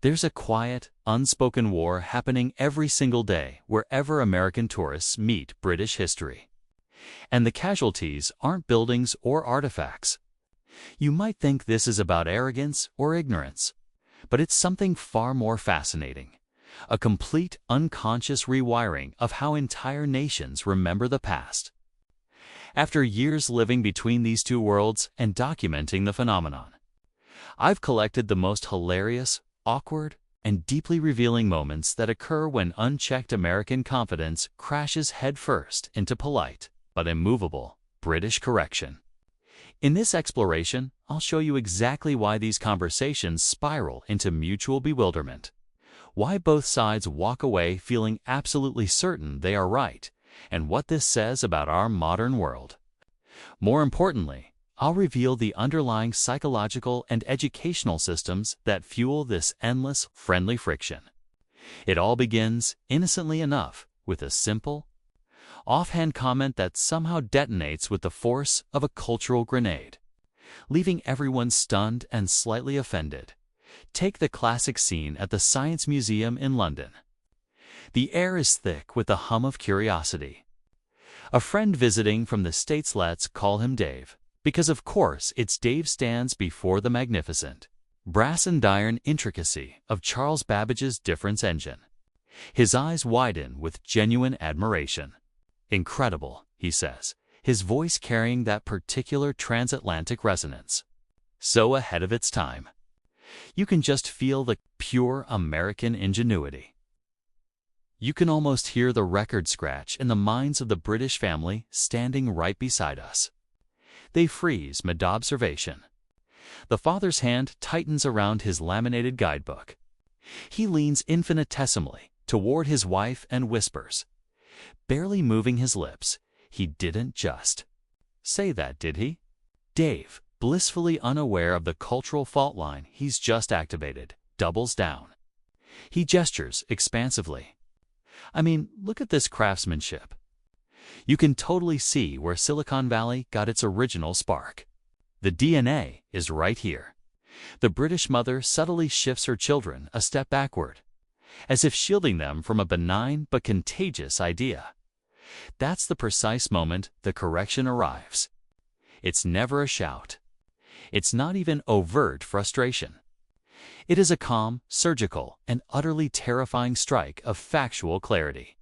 There's a quiet, unspoken war happening every single day wherever American tourists meet British history. And the casualties aren't buildings or artifacts. You might think this is about arrogance or ignorance, but it's something far more fascinating. A complete unconscious rewiring of how entire nations remember the past. After years living between these two worlds and documenting the phenomenon, I've collected the most hilarious, awkward, and deeply revealing moments that occur when unchecked American confidence crashes headfirst into polite, but immovable, British correction. In this exploration, I'll show you exactly why these conversations spiral into mutual bewilderment, why both sides walk away feeling absolutely certain they are right, and what this says about our modern world. More importantly, I'll reveal the underlying psychological and educational systems that fuel this endless, friendly friction. It all begins, innocently enough, with a simple, offhand comment that somehow detonates with the force of a cultural grenade, leaving everyone stunned and slightly offended. Take the classic scene at the Science Museum in London. The air is thick with the hum of curiosity. A friend visiting from the States, let's call him Dave, because of course it's Dave, stands before the magnificent, brass and iron intricacy of Charles Babbage's difference engine. His eyes widen with genuine admiration. "Incredible," he says, his voice carrying that particular transatlantic resonance. So ahead of its time. You can just feel the pure American ingenuity. You can almost hear the record scratch in the minds of the British family standing right beside us. They freeze mid-observation. The father's hand tightens around his laminated guidebook. He leans infinitesimally toward his wife and whispers, barely moving his lips, "He didn't just say that, did he?" Dave, blissfully unaware of the cultural fault line he's just activated, doubles down. He gestures expansively. "I mean, look at this craftsmanship. You can totally see where Silicon Valley got its original spark. The DNA is right here." The British mother subtly shifts her children a step backward, as if shielding them from a benign but contagious idea. That's the precise moment the correction arrives. It's never a shout. It's not even overt frustration. It is a calm, surgical, and utterly terrifying strike of factual clarity.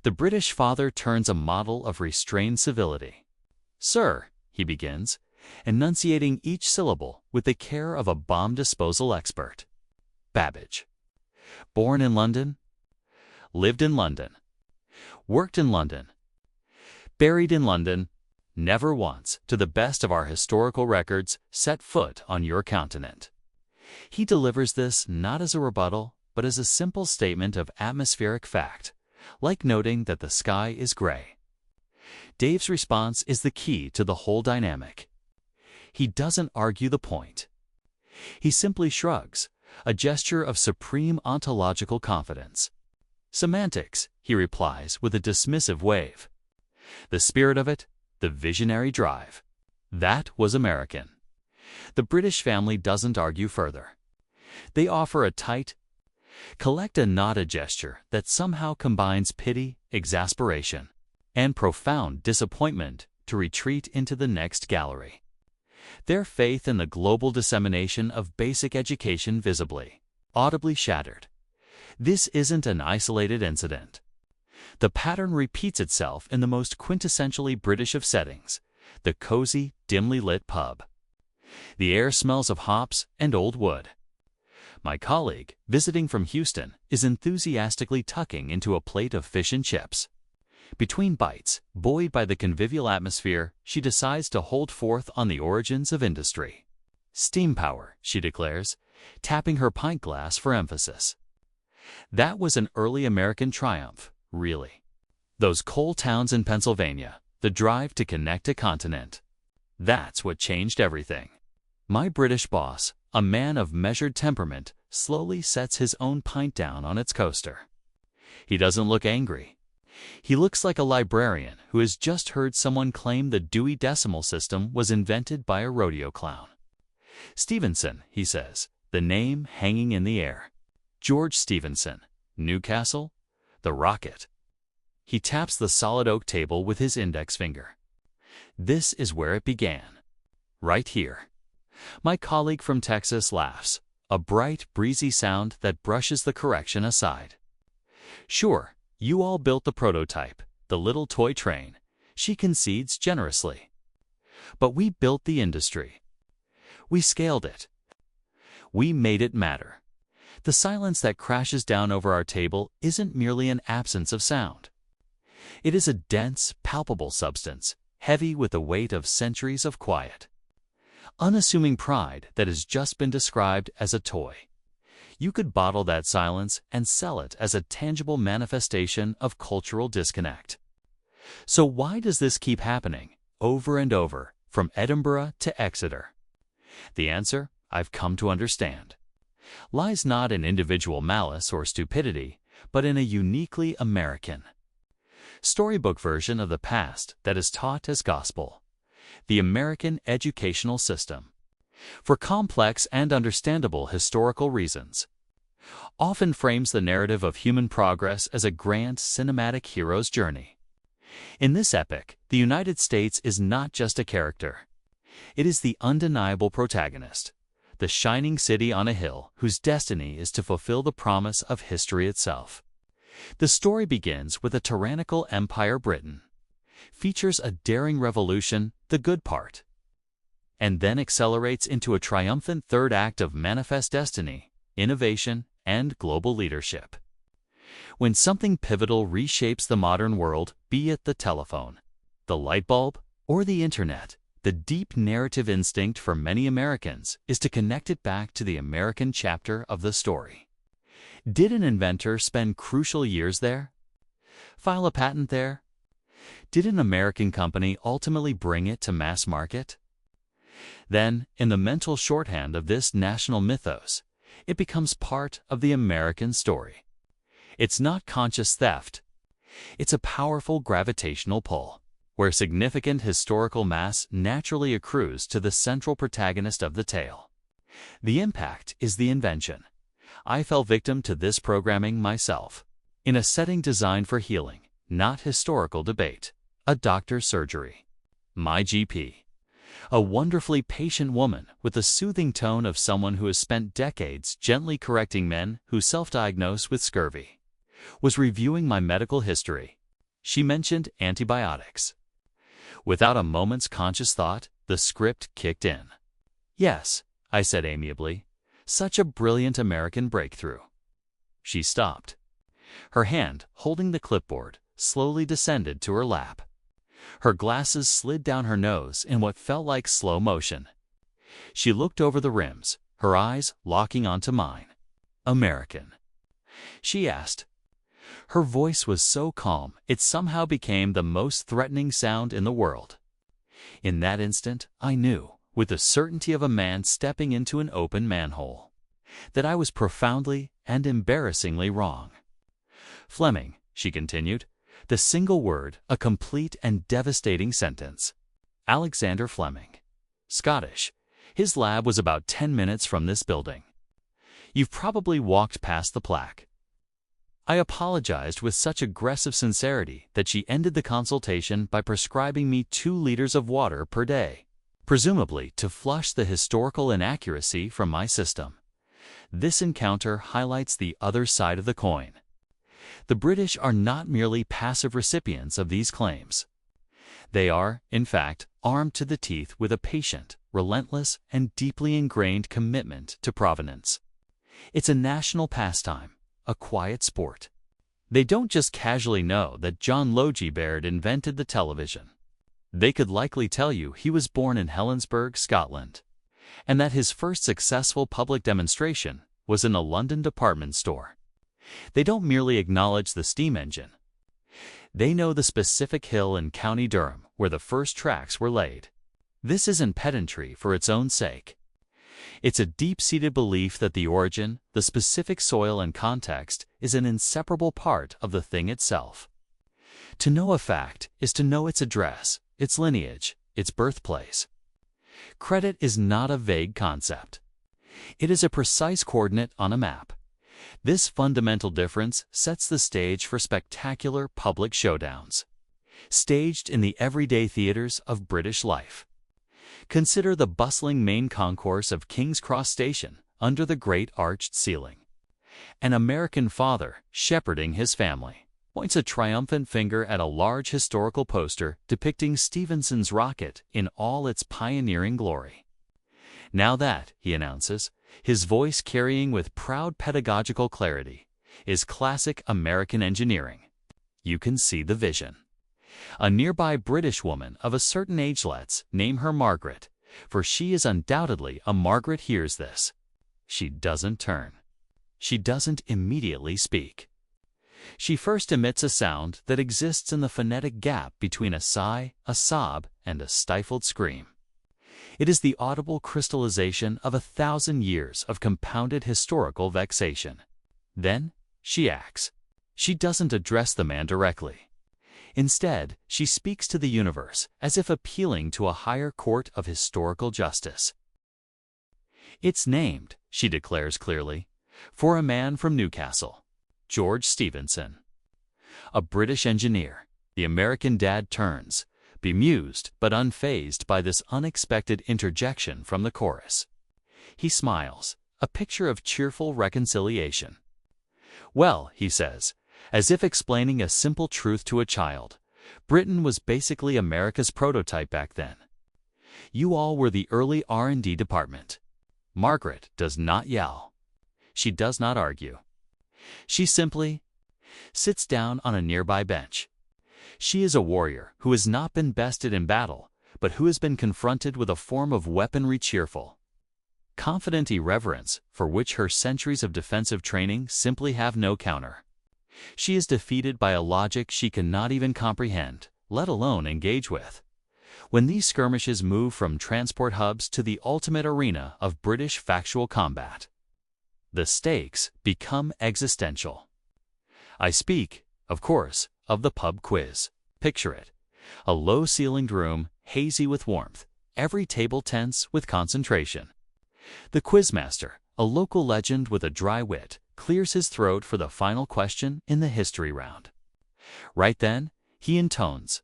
The British father turns a model of restrained civility. "Sir," he begins, enunciating each syllable with the care of a bomb disposal expert. "Babbage. Born in London, lived in London, worked in London, buried in London, never once, to the best of our historical records, set foot on your continent." He delivers this not as a rebuttal, but as a simple statement of atmospheric fact, like noting that the sky is gray. Dave's response is the key to the whole dynamic. He doesn't argue the point. He simply shrugs, a gesture of supreme ontological confidence. "Semantics," he replies with a dismissive wave. The spirit of it, the visionary drive. That was American. The British family doesn't argue further. They offer a tight, collect a nod gesture that somehow combines pity, exasperation, and profound disappointment to retreat into the next gallery. Their faith in the global dissemination of basic education visibly, audibly shattered. This isn't an isolated incident. The pattern repeats itself in the most quintessentially British of settings, the cozy, dimly lit pub. The air smells of hops and old wood. My colleague, visiting from Houston, is enthusiastically tucking into a plate of fish and chips. Between bites, buoyed by the convivial atmosphere, she decides to hold forth on the origins of industry. "Steam power," she declares, tapping her pint glass for emphasis. That was an early American triumph, really. Those coal towns in Pennsylvania, the drive to connect a continent. That's what changed everything. My British boss, a man of measured temperament, slowly sets his own pint down on its coaster. He doesn't look angry. He looks like a librarian who has just heard someone claim the Dewey Decimal System was invented by a rodeo clown. "Stevenson," he says, the name hanging in the air. George Stephenson, Newcastle, the rocket. He taps the solid oak table with his index finger. This is where it began. Right here. My colleague from Texas laughs, a bright, breezy sound that brushes the correction aside. Sure, you all built the prototype, the little toy train, she concedes generously. But we built the industry. We scaled it. We made it matter. The silence that crashes down over our table isn't merely an absence of sound. It is a dense, palpable substance, heavy with the weight of centuries of quiet. Unassuming pride that has just been described as a toy. You could bottle that silence and sell it as a tangible manifestation of cultural disconnect. So why does this keep happening, over and over, from Edinburgh to Exeter? The answer, I've come to understand, lies not in individual malice or stupidity, but in a uniquely American storybook version of the past that is taught as gospel. The American educational system, for complex and understandable historical reasons, often frames the narrative of human progress as a grand cinematic hero's journey. In this epic, the United States is not just a character. It is the undeniable protagonist, the shining city on a hill whose destiny is to fulfill the promise of history itself. The story begins with a tyrannical empire Britain, features a daring revolution, the good part, and then accelerates into a triumphant third act of manifest destiny, innovation, and global leadership. When something pivotal reshapes the modern world, be it the telephone, the light bulb, or the internet, the deep narrative instinct for many Americans is to connect it back to the American chapter of the story. Did an inventor spend crucial years there? File a patent there? Did an American company ultimately bring it to mass market? Then, in the mental shorthand of this national mythos, it becomes part of the American story. It's not conscious theft. It's a powerful gravitational pull, where significant historical mass naturally accrues to the central protagonist of the tale. The impact is the invention. I fell victim to this programming myself, in a setting designed for healing, not historical debate, a doctor's surgery. My GP, a wonderfully patient woman with the soothing tone of someone who has spent decades gently correcting men who self-diagnose with scurvy, was reviewing my medical history. She mentioned antibiotics. Without a moment's conscious thought, the script kicked in. Yes, I said amiably, such a brilliant American breakthrough. She stopped. Her hand, holding the clipboard, slowly descended to her lap. Her glasses slid down her nose in what felt like slow motion. She looked over the rims, her eyes locking onto mine. American? She asked. Her voice was so calm, it somehow became the most threatening sound in the world. In that instant, I knew, with the certainty of a man stepping into an open manhole, that I was profoundly and embarrassingly wrong. Fleming, she continued, the single word, a complete and devastating sentence. Alexander Fleming. Scottish. His lab was about 10 minutes from this building. You've probably walked past the plaque. I apologized with such aggressive sincerity that she ended the consultation by prescribing me 2 liters of water per day, presumably to flush the historical inaccuracy from my system. This encounter highlights the other side of the coin. The British are not merely passive recipients of these claims. They are, in fact, armed to the teeth with a patient, relentless, and deeply ingrained commitment to provenance. It's a national pastime, a quiet sport. They don't just casually know that John Logie Baird invented the television. They could likely tell you he was born in Helensburgh, Scotland, and that his first successful public demonstration was in a London department store. They don't merely acknowledge the steam engine. They know the specific hill in County Durham where the first tracks were laid. This isn't pedantry for its own sake. It's a deep-seated belief that the origin, the specific soil and context, is an inseparable part of the thing itself. To know a fact is to know its address, its lineage, its birthplace. Credit is not a vague concept. It is a precise coordinate on a map. This fundamental difference sets the stage for spectacular public showdowns, staged in the everyday theaters of British life. Consider the bustling main concourse of King's Cross Station under the great arched ceiling. An American father, shepherding his family, points a triumphant finger at a large historical poster depicting Stephenson's rocket in all its pioneering glory. Now that, he announces, his voice carrying with proud pedagogical clarity, is classic American engineering. You can see the vision. A nearby British woman of a certain age lets name her Margaret, for she is undoubtedly a Margaret hears this. She doesn't turn. She doesn't immediately speak. She first emits a sound that exists in the phonetic gap between a sigh, a sob, and a stifled scream. It is the audible crystallization of 1,000 years of compounded historical vexation. Then she acts. She doesn't address the man directly. Instead, she speaks to the universe as if appealing to a higher court of historical justice. It's named, she declares clearly, for a man from Newcastle, George Stephenson. A British engineer, the American dad turns, bemused but unfazed by this unexpected interjection from the chorus. He smiles, a picture of cheerful reconciliation. Well, he says, as if explaining a simple truth to a child, Britain was basically America's prototype back then. You all were the early R&D department. Margaret does not yell. She does not argue. She simply sits down on a nearby bench. She is a warrior who has not been bested in battle, but who has been confronted with a form of weaponry cheerful, confident irreverence for which her centuries of defensive training simply have no counter. She is defeated by a logic she cannot even comprehend, let alone engage with. When these skirmishes move from transport hubs to the ultimate arena of British factual combat, the stakes become existential. I speak, of course, of the pub quiz. Picture it. A low-ceilinged room, hazy with warmth, every table tense with concentration. The quizmaster, a local legend with a dry wit, clears his throat for the final question in the history round. Right then, he intones,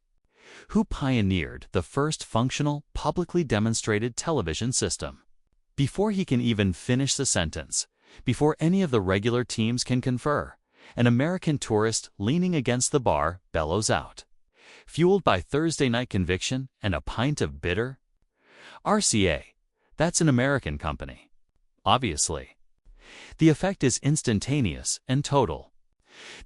"Who pioneered the first functional, publicly demonstrated television system?" Before he can even finish the sentence, before any of the regular teams can confer, an American tourist leaning against the bar bellows out, fueled by Thursday night conviction and a pint of bitter, "RCA, that's an American company." Obviously. The effect is instantaneous and total.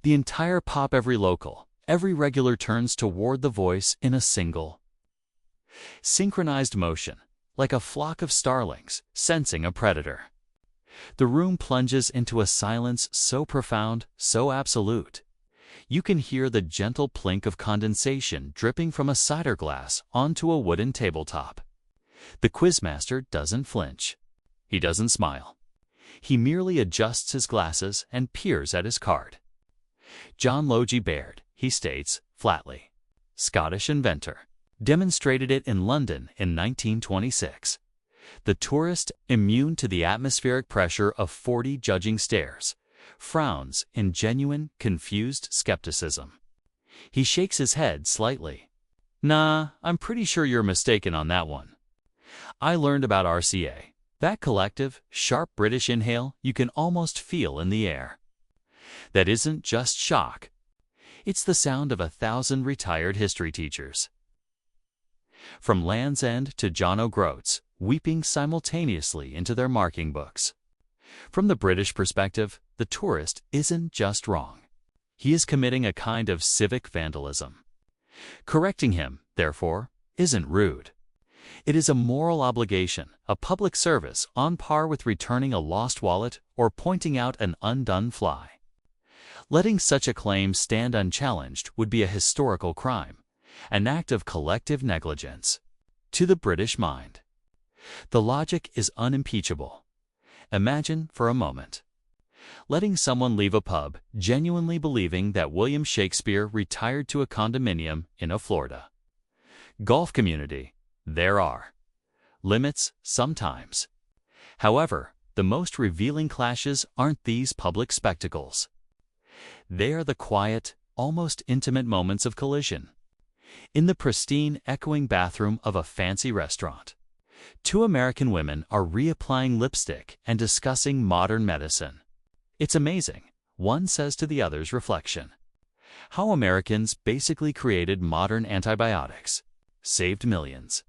The entire pop, every local, every regular turns toward the voice in a single, synchronized motion, like a flock of starlings sensing a predator. The room plunges into a silence so profound, so absolute. You can hear the gentle plink of condensation dripping from a cider glass onto a wooden tabletop. The quizmaster doesn't flinch. He doesn't smile. He merely adjusts his glasses and peers at his card. John Logie Baird, he states, flatly, Scottish inventor, demonstrated it in London in 1926. The tourist, immune to the atmospheric pressure of 40 judging stares, frowns in genuine, confused skepticism. He shakes his head slightly. "Nah, I'm pretty sure you're mistaken on that one. I learned about RCA, that collective, sharp British inhale you can almost feel in the air. That isn't just shock. It's the sound of 1,000 retired history teachers. From Land's End to John O'Groats, weeping simultaneously into their marking books. From the British perspective, the tourist isn't just wrong. He is committing a kind of civic vandalism. Correcting him, therefore, isn't rude. It is a moral obligation, a public service on par with returning a lost wallet or pointing out an undone fly. Letting such a claim stand unchallenged would be a historical crime, an act of collective negligence. To the British mind, the logic is unimpeachable. Imagine for a moment letting someone leave a pub genuinely believing that William Shakespeare retired to a condominium in a Florida golf community. There are limits sometimes. However, the most revealing clashes aren't these public spectacles. They are the quiet, almost intimate moments of collision. In the pristine, echoing bathroom of a fancy restaurant, two American women are reapplying lipstick and discussing modern medicine. It's amazing, one says to the other's reflection, how Americans basically created modern antibiotics, saved millions.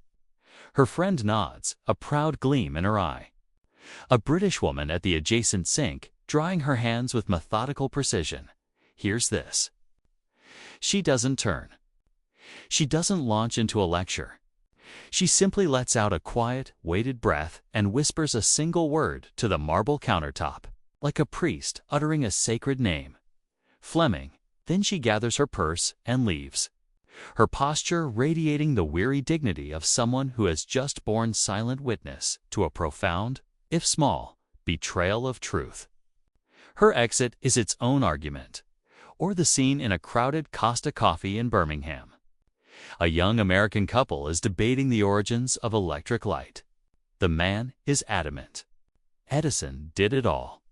Her friend nods, a proud gleam in her eye. A British woman at the adjacent sink, drying her hands with methodical precision, hears this. She doesn't turn. She doesn't launch into a lecture. She simply lets out a quiet, weighted breath and whispers a single word to the marble countertop, like a priest uttering a sacred name. Fleming. Then she gathers her purse and leaves, her posture radiating the weary dignity of someone who has just borne silent witness to a profound, if small, betrayal of truth. Her exit is its own argument, or the scene in a crowded Costa Coffee in Birmingham. A young American couple is debating the origins of electric light. The man is adamant. Edison did it all.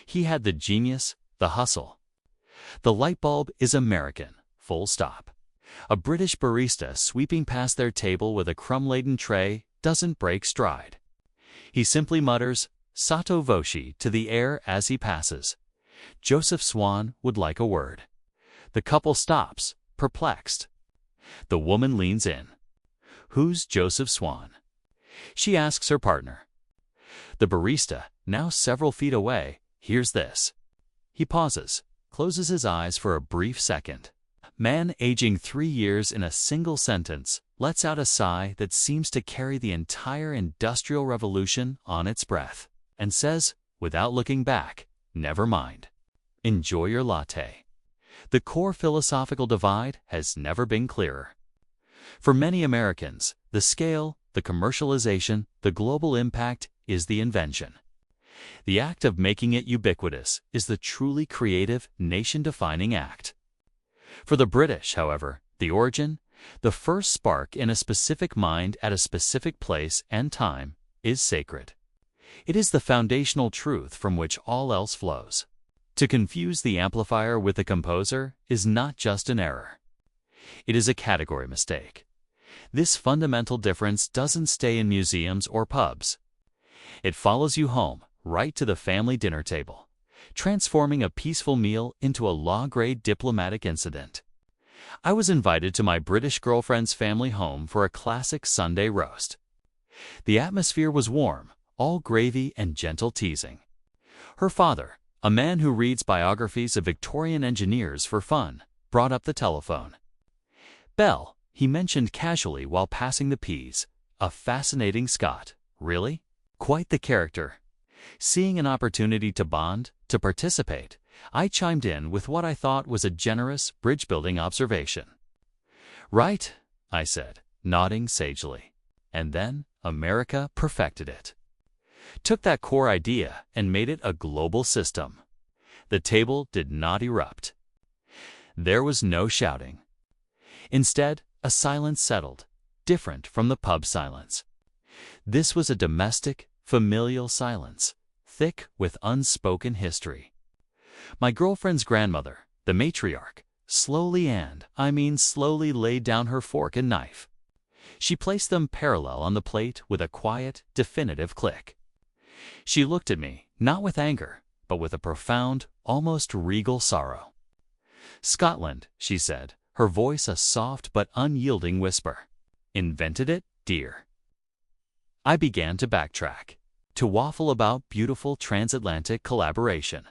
He had the genius, the hustle. The light bulb is American, full stop. A British barista sweeping past their table with a crumb-laden tray doesn't break stride. He simply mutters, sotto voce, to the air as he passes. Joseph Swan would like a word. The couple stops, perplexed. The woman leans in. Who's Joseph Swan? She asks her partner. The barista, now several feet away, hears this. He pauses, closes his eyes for a brief second. Man aging 3 years in a single sentence lets out a sigh that seems to carry the entire Industrial Revolution on its breath, and says, without looking back, never mind. Enjoy your latte. The core philosophical divide has never been clearer. For many Americans, the scale, the commercialization, the global impact is the invention. The act of making it ubiquitous is the truly creative, nation-defining act. For the British, however, the origin, the first spark in a specific mind at a specific place and time, is sacred. It is the foundational truth from which all else flows. To confuse the amplifier with the composer is not just an error. It is a category mistake. This fundamental difference doesn't stay in museums or pubs. It follows you home, right to the family dinner table, transforming a peaceful meal into a law-grade diplomatic incident. I was invited to my British girlfriend's family home for a classic Sunday roast. The atmosphere was warm, all gravy and gentle teasing. Her father, a man who reads biographies of Victorian engineers for fun, brought up the telephone. Bell, he mentioned casually while passing the peas, a fascinating Scot, really? Quite the character. Seeing an opportunity to bond, to participate, I chimed in with what I thought was a generous, bridge-building observation. Right, I said, nodding sagely. And then America perfected it. Took that core idea and made it a global system. The table did not erupt. There was no shouting. Instead, a silence settled, different from the pub silence. This was a domestic, familial silence, thick with unspoken history. My girlfriend's grandmother, the matriarch, slowly laid down her fork and knife. She placed them parallel on the plate with a quiet, definitive click. She looked at me, not with anger, but with a profound, almost regal sorrow. Scotland, she said, her voice a soft but unyielding whisper. Invented it, dear. I began to backtrack, to waffle about beautiful transatlantic collaboration.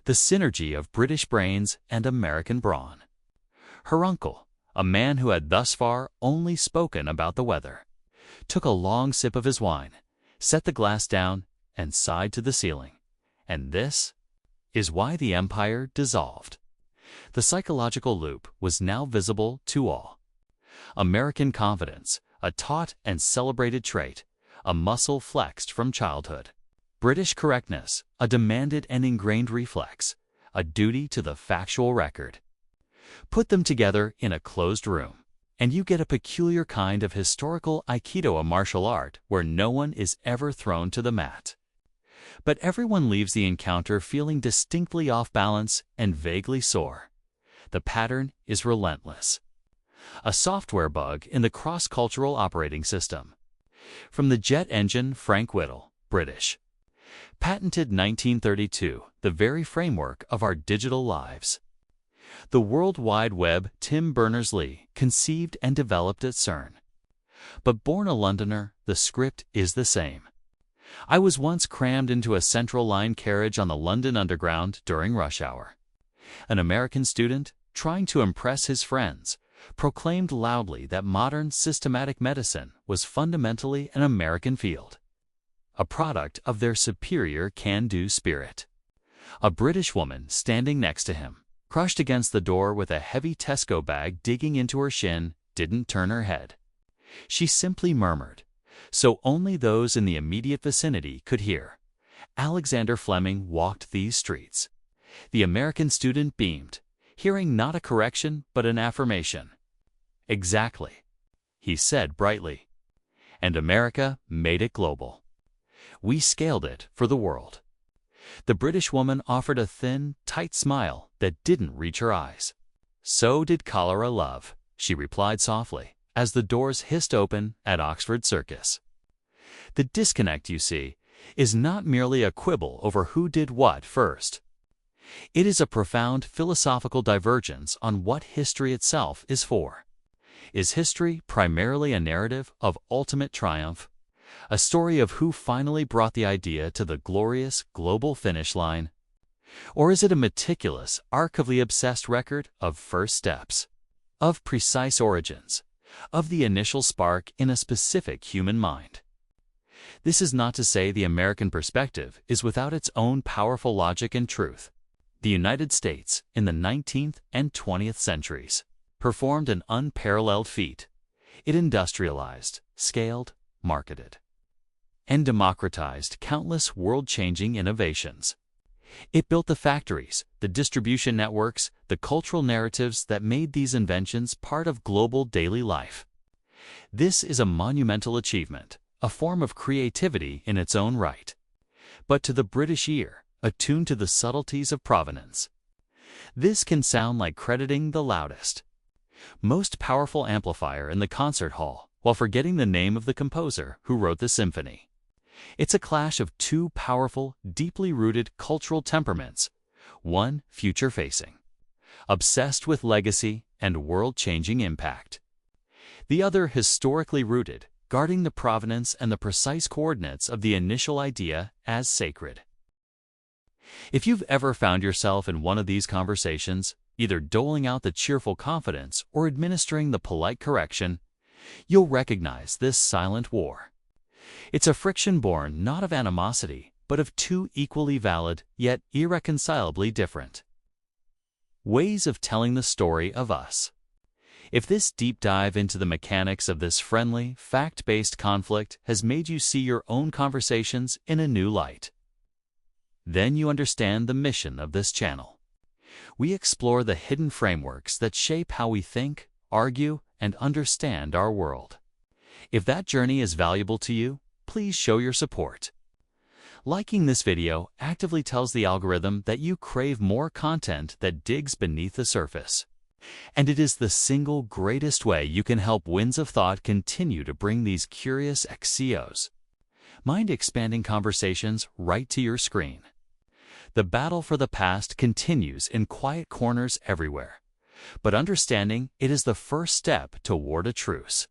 The synergy of British brains and American brawn. Her uncle, a man who had thus far only spoken about the weather, took a long sip of his wine, set the glass down, and sighed to the ceiling. And this is why the empire dissolved. The psychological loop was now visible to all. American confidence, a taught and celebrated trait, a muscle flexed from childhood. British correctness, a demanded and ingrained reflex, a duty to the factual record. Put them together in a closed room, and you get a peculiar kind of historical Aikido, a martial art where no one is ever thrown to the mat. But everyone leaves the encounter feeling distinctly off balance and vaguely sore. The pattern is relentless. A software bug in the cross-cultural operating system. From the jet engine, Frank Whittle, British. Patented 1932, the very framework of our digital lives. The World Wide Web, Tim Berners-Lee, conceived and developed at CERN. But born a Londoner, the script is the same. I was once crammed into a Central Line carriage on the London Underground during rush hour. An American student, trying to impress his friends, proclaimed loudly that modern systematic medicine was fundamentally an American field, a product of their superior can-do spirit. A British woman standing next to him, crushed against the door with a heavy Tesco bag digging into her shin, didn't turn her head. She simply murmured, so only those in the immediate vicinity could hear. Alexander Fleming walked these streets. The American student beamed, hearing not a correction but an affirmation. Exactly, he said brightly. And America made it global. We scaled it for the world. The British woman offered a thin, tight smile that didn't reach her eyes. So did cholera love, she replied softly, as the doors hissed open at Oxford Circus. The disconnect, you see, is not merely a quibble over who did what first. It is a profound philosophical divergence on what history itself is for. Is history primarily a narrative of ultimate triumph, a story of who finally brought the idea to the glorious global finish line? Or is it a meticulous, archivally obsessed record of first steps, of precise origins, of the initial spark in a specific human mind? This is not to say the American perspective is without its own powerful logic and truth. The United States, in the 19th and 20th centuries, performed an unparalleled feat. It industrialized, scaled, marketed, and democratized countless world-changing innovations. It built the factories, the distribution networks, the cultural narratives that made these inventions part of global daily life. This is a monumental achievement, a form of creativity in its own right. But to the British ear, attuned to the subtleties of provenance, this can sound like crediting the loudest, most powerful amplifier in the concert hall while forgetting the name of the composer who wrote the symphony. It's a clash of two powerful, deeply rooted cultural temperaments, one future-facing, obsessed with legacy and world-changing impact, the other historically rooted, guarding the provenance and the precise coordinates of the initial idea as sacred. If you've ever found yourself in one of these conversations, either doling out the cheerful confidence or administering the polite correction, you'll recognize this silent war. It's a friction born not of animosity, but of two equally valid, yet irreconcilably different ways of telling the story of us. If this deep dive into the mechanics of this friendly, fact-based conflict has made you see your own conversations in a new light, then you understand the mission of this channel. We explore the hidden frameworks that shape how we think, argue, and understand our world. If that journey is valuable to you, please show your support. Liking this video actively tells the algorithm that you crave more content that digs beneath the surface. And it is the single greatest way you can help Winds of Thought continue to bring these curious XCOs, mind-expanding conversations, right to your screen. The battle for the past continues in quiet corners everywhere, but understanding it is the first step toward a truce.